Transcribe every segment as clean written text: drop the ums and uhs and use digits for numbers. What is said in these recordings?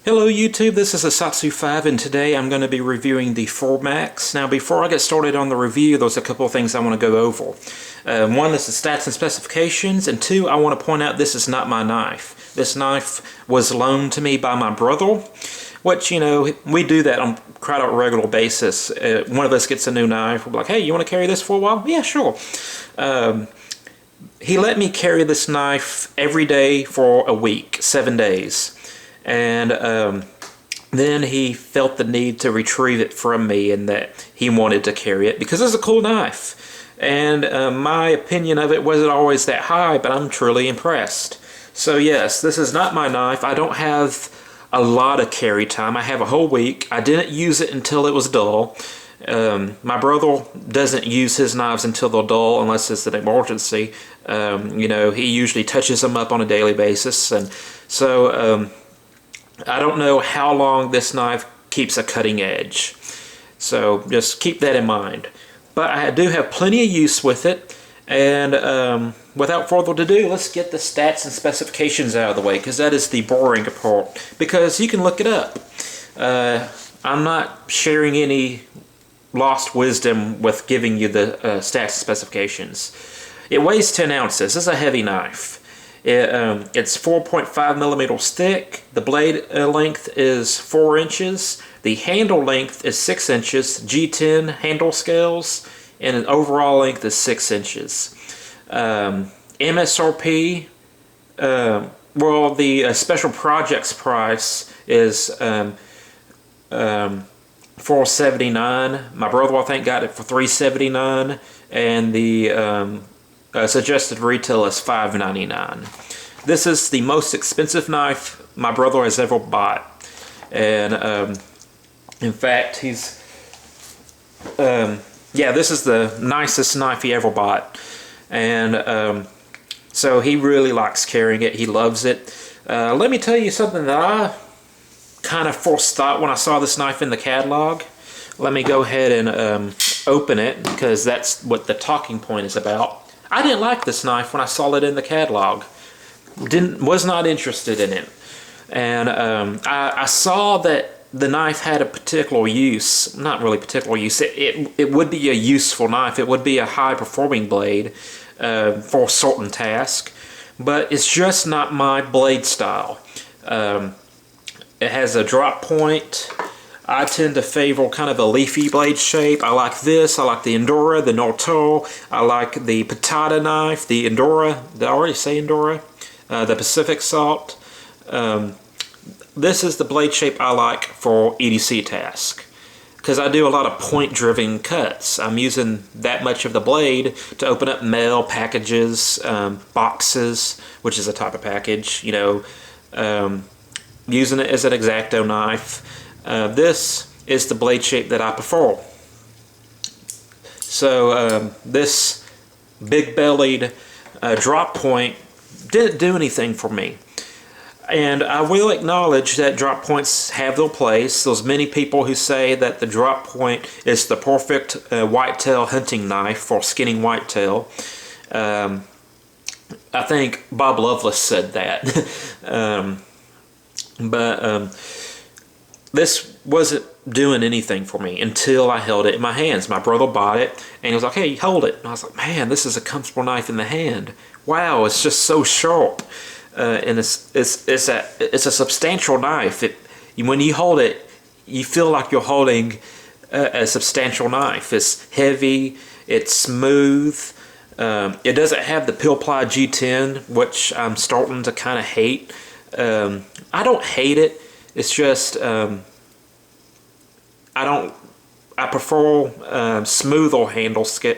Hello YouTube, this is Asatsu 5 and today I'm going to be reviewing the 4 Max. Now before I get started on the review, there's a couple of things I want to go over. One is the stats and specifications, and two, I want to point out this is not my knife. This knife was loaned to me by my brother, which, you know, we do that on quite a regular basis. One of us gets a new knife, we're like, hey, you want to carry this for a while? Yeah, sure. He let me carry this knife every day for a week, 7 days. And then he felt the need to retrieve it from me and that he wanted to carry it because it's a cool knife. And my opinion of it wasn't always that high, but I'm truly impressed. So yes, this is not my knife. I don't have a lot of carry time. I have a whole week. I didn't use it until it was dull. My brother doesn't use his knives until they're dull unless it's an emergency. You know, he usually touches them up on a daily basis. And so I don't know how long this knife keeps a cutting edge, so just keep that in mind. But I do have plenty of use with it, and without further ado, let's get the stats and specifications out of the way, because that is the boring part, because you can look it up. I'm not sharing any lost wisdom with giving you the stats and specifications. It weighs 10 ounces. This is a heavy knife. It's 4.5 millimeters thick. The blade length is 4 inches. The handle length is 6 inches. G10 handle scales, and an overall length is 6 inches. MSRP, well, the special projects price is $479. My brother, I think, got it for $379, and the suggested retail is $5.99. This is the most expensive knife my brother has ever bought, and in fact, he's yeah, this is the nicest knife he ever bought, and so he really likes carrying it. He loves it. Let me tell you something that I kind of first thought when I saw this knife in the catalog. Let me go ahead and open it, because that's what the talking point is about. I didn't like this knife when I saw it in the catalog. Was not interested in it. And I saw that the knife had a particular use. Not really particular use. It would be a useful knife. It would be a high performing blade for a certain task. But it's just not my blade style. It has a drop point. I tend to favor kind of a leafy blade shape. I like this. I like the Endura, the Norto. I like the Patata knife, the Endura. Did I already say Endura? The Pacific Salt. This is the blade shape I like for EDC task, because I do a lot of point-driven cuts. I'm using that much of the blade to open up mail, packages, boxes, which is a type of package, you know, using it as an X-Acto knife. This is the blade shape that I prefer. So this big-bellied drop point didn't do anything for me. And I will acknowledge that drop points have their place. There's many people who say that the drop point is the perfect whitetail hunting knife for skinning whitetail. I think Bob Lovelace said that. This wasn't doing anything for me until I held it in my hands. My brother bought it, and he was like, hey, hold it. And I was like, man, this is a comfortable knife in the hand. Wow, it's just so sharp. And it's a substantial knife. When you hold it, you feel like you're holding a substantial knife. It's heavy, it's smooth. It doesn't have the pill ply G10, which I'm starting to kind of hate. I don't hate it. It's just I prefer smoother handles to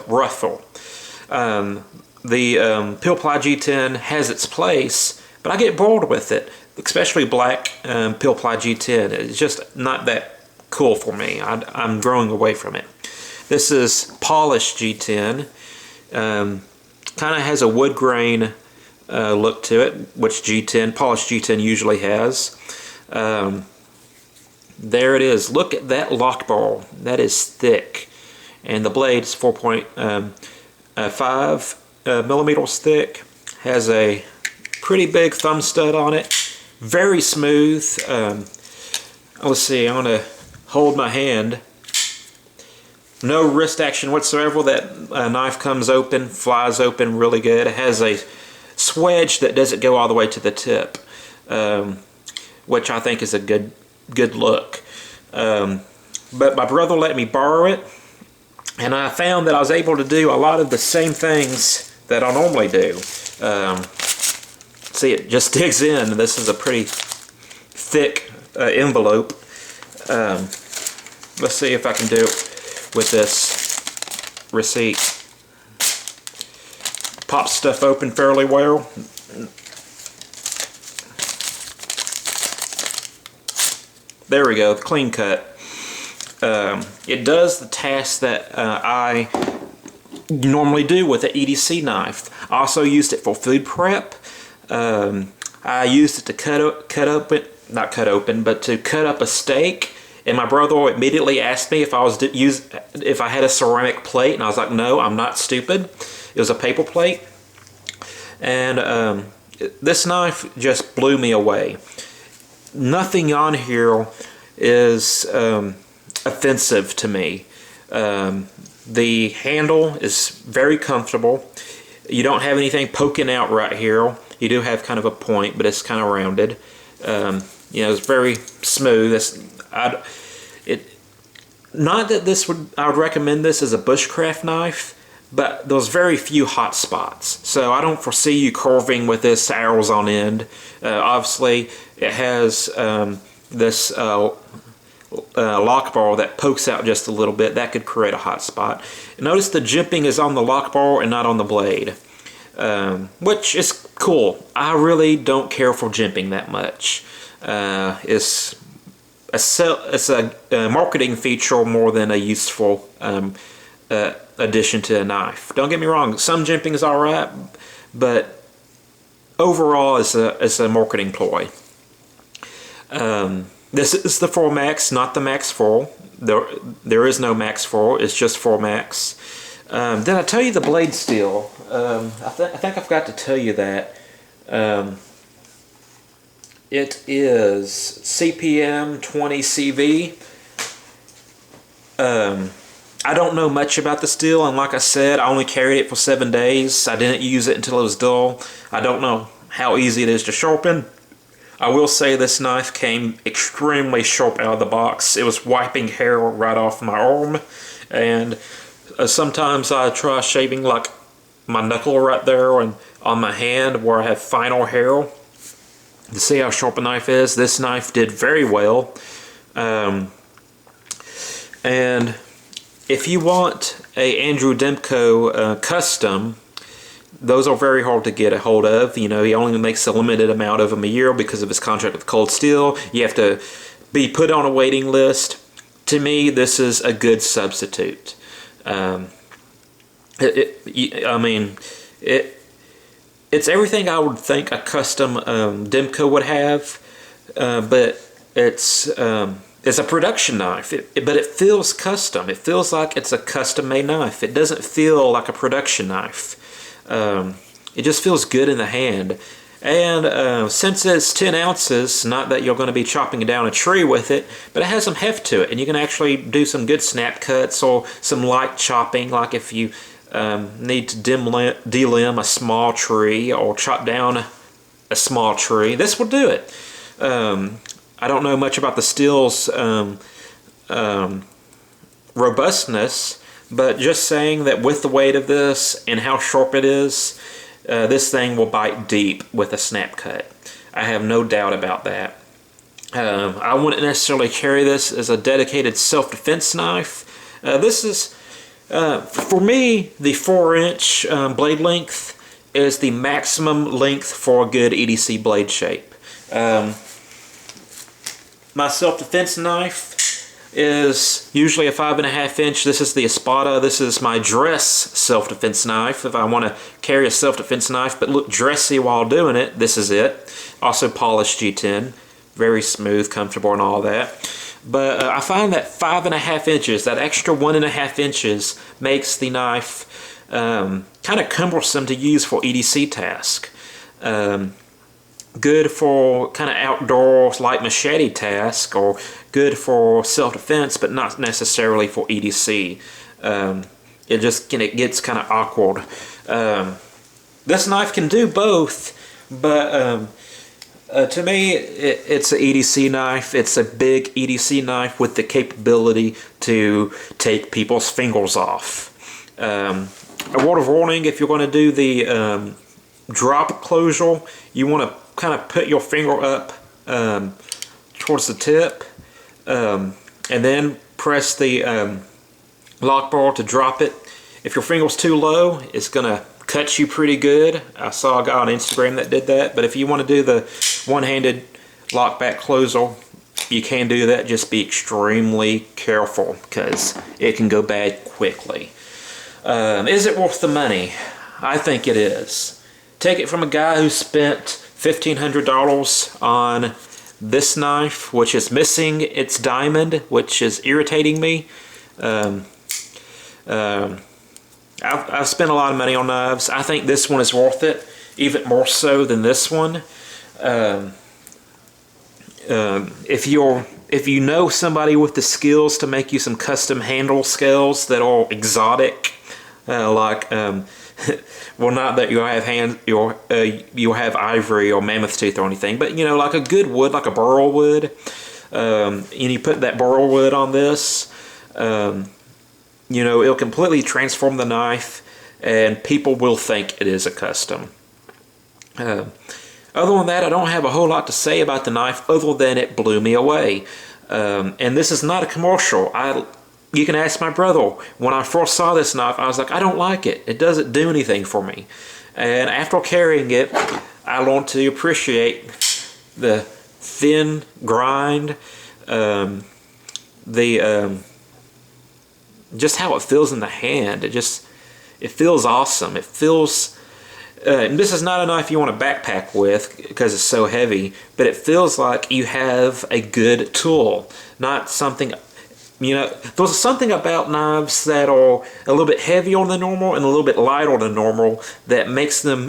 rougher. The pill ply G10 has its place, but I get bored with it, especially black pill ply G10. It's just not that cool for me. I'm growing away from it. This is polished G10. Kind of has a wood grain look to it, which polished G10 usually has. There it is. Look at that lock bar. That is thick. And the blade is 4.5 millimeters thick. Has a pretty big thumb stud on it. very smooth. Let's see, I'm going to hold my hand. No wrist action whatsoever. That knife comes open, flies open really good. It has a swedge that doesn't go all the way to the tip, which I think is a good look. But my brother let me borrow it, and I found that I was able to do a lot of the same things that I normally do. See, it just digs in. This is a pretty thick envelope. Let's see if I can do it with this receipt. Pops stuff open fairly well. There we go, the clean cut. It does the task that I normally do with an EDC knife. I also used it for food prep. I used it to cut up a steak. And my brother immediately asked me if I had a ceramic plate, and I was like, no, I'm not stupid. It was a paper plate, and this knife just blew me away. Nothing on here is offensive to me. The handle is very comfortable. You don't have anything poking out right here. You do have kind of a point, but it's kind of rounded. You know, it's very smooth. Not that I would recommend this as a bushcraft knife, but there's very few hot spots. So I don't foresee you carving with this arrows on end. Obviously, it has this lock bar that pokes out just a little bit. That could create a hot spot. Notice the jimping is on the lock bar and not on the blade, which is cool. I really don't care for jimping that much. It's a marketing feature more than a useful addition to a knife. Don't get me wrong, some jimping is alright, but overall it's a marketing ploy. This is the 4 Max, not the Max 4. There is no Max 4, it's just 4 Max. Did I tell you the blade steel? I think I forgot to tell you that. It is CPM 20 CV. I don't know much about the steel, and like I said, I only carried it for 7 days. I didn't use it until it was dull. I don't know how easy it is to sharpen. I will say this knife came extremely sharp out of the box. It was wiping hair right off my arm, and sometimes I try shaving like my knuckle right there and on my hand where I have finer hair. To see how sharp a knife is, this knife did very well. And if you want a Andrew Demko custom, those are very hard to get a hold of. You know, he only makes a limited amount of them a year because of his contract with Cold Steel. You have to be put on a waiting list. To me, this is a good substitute. It's everything I would think a custom Demko would have, but it's a production knife. But it feels custom. It feels like it's a custom-made knife. It doesn't feel like a production knife. It just feels good in the hand. And since it's 10 ounces, not that you're going to be chopping down a tree with it, but it has some heft to it, and you can actually do some good snap cuts or some light chopping, like if you need to delimb a small tree or chop down a small tree. This will do it. I don't know much about the steel's robustness, but just saying that with the weight of this and how sharp it is, this thing will bite deep with a snap cut. I have no doubt about that. I wouldn't necessarily carry this as a dedicated self-defense knife. This is, for me, the 4-inch blade length is the maximum length for a good EDC blade shape. My self-defense knife is usually a 5.5 inch. This is the Espada. This is my dress self-defense knife. If I want to carry a self-defense knife but look dressy while doing it, this is it. Also polished G10. Very smooth, comfortable, and all that. But I find that 5.5 inches, that extra 1.5 inches, makes the knife kind of cumbersome to use for EDC task. good for kind of outdoor light machete task, or good for self-defense, but not necessarily for EDC. It gets kind of awkward. This knife can do both, but to me, it's an EDC knife. It's a big EDC knife with the capability to take people's fingers off. A word of warning, if you're going to do the drop closure, you want to kind of put your finger up towards the tip, and then press the lock bar to drop it. If your finger's too low, it's going to cut you pretty good. I saw a guy on Instagram that did that. But if you want to do the one-handed lock back closer, you can do that. Just be extremely careful, because it can go bad quickly. Is it worth the money? I think it is. Take it from a guy who spent $1,500 on this knife, which is missing its diamond, which is irritating me. I've spent a lot of money on knives. I think this one is worth it, even more so than this one. If you know somebody with the skills to make you some custom handle scales that are exotic, well, not that you'll have ivory or mammoth tooth or anything, but like a good wood, like a burl wood, and you put that burl wood on this, it'll completely transform the knife, and people will think it is a custom. Other than that, I don't have a whole lot to say about the knife, other than it blew me away. And this is not a commercial. You can ask my brother. When I first saw this knife, I was like, I don't like it. It doesn't do anything for me. And after carrying it, I learned to appreciate the thin grind, just how it feels in the hand. It feels awesome. It feels. This is not a knife you want to backpack with because it's so heavy, but it feels like you have a good tool, not something. There's something about knives that are a little bit heavier than normal and a little bit lighter than normal that makes them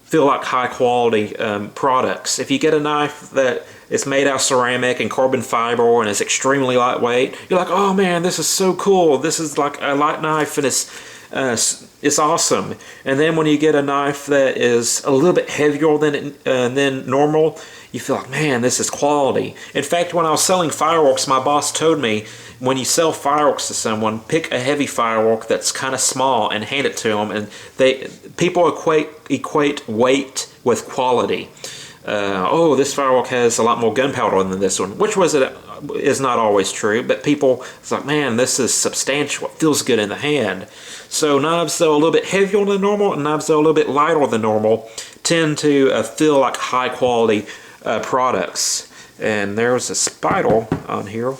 feel like high quality products. If you get a knife that is made out of ceramic and carbon fiber and is extremely lightweight, you're like, oh man, this is so cool. This is like a light knife, and it's awesome. And then when you get a knife that is a little bit heavier than normal, you feel like, man, this is quality. In fact, when I was selling fireworks, my boss told me, when you sell fireworks to someone, pick a heavy firework that's kind of small and hand it to them. And people equate weight with quality. Oh, this firework has a lot more gunpowder than this one, which is not always true, but it's like, man, this is substantial. It feels good in the hand. So knives that are a little bit heavier than normal and knives that are a little bit lighter than normal tend to feel like high quality products. And there's a spider on here.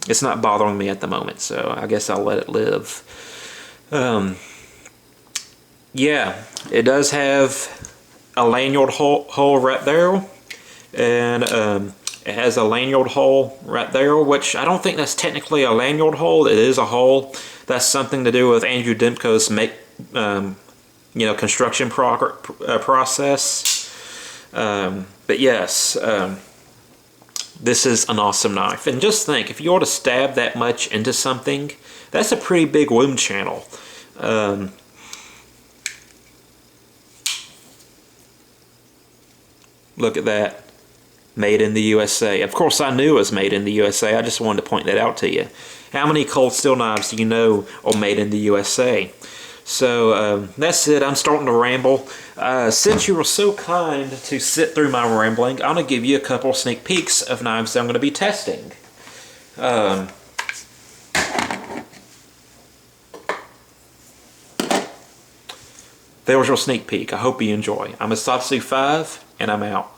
It's not bothering me at the moment, so I guess I'll let it live. Yeah, it does have a lanyard hole right there, and it has a lanyard hole right there, which I don't think that's technically a lanyard hole. It is a hole. That's something to do with Andrew Demko's construction process. But yes, this is an awesome knife. And just think, if you were to stab that much into something, that's a pretty big wound channel. Look at that. Made in the USA. Of course, I knew it was made in the USA. I just wanted to point that out to you. How many cold steel knives do you know are made in the USA? So that's it. I'm starting to ramble. Since you were so kind to sit through my rambling, I'm going to give you a couple sneak peeks of knives that I'm going to be testing. There was your sneak peek. I hope you enjoy. I'm a Satsu 5, and I'm out.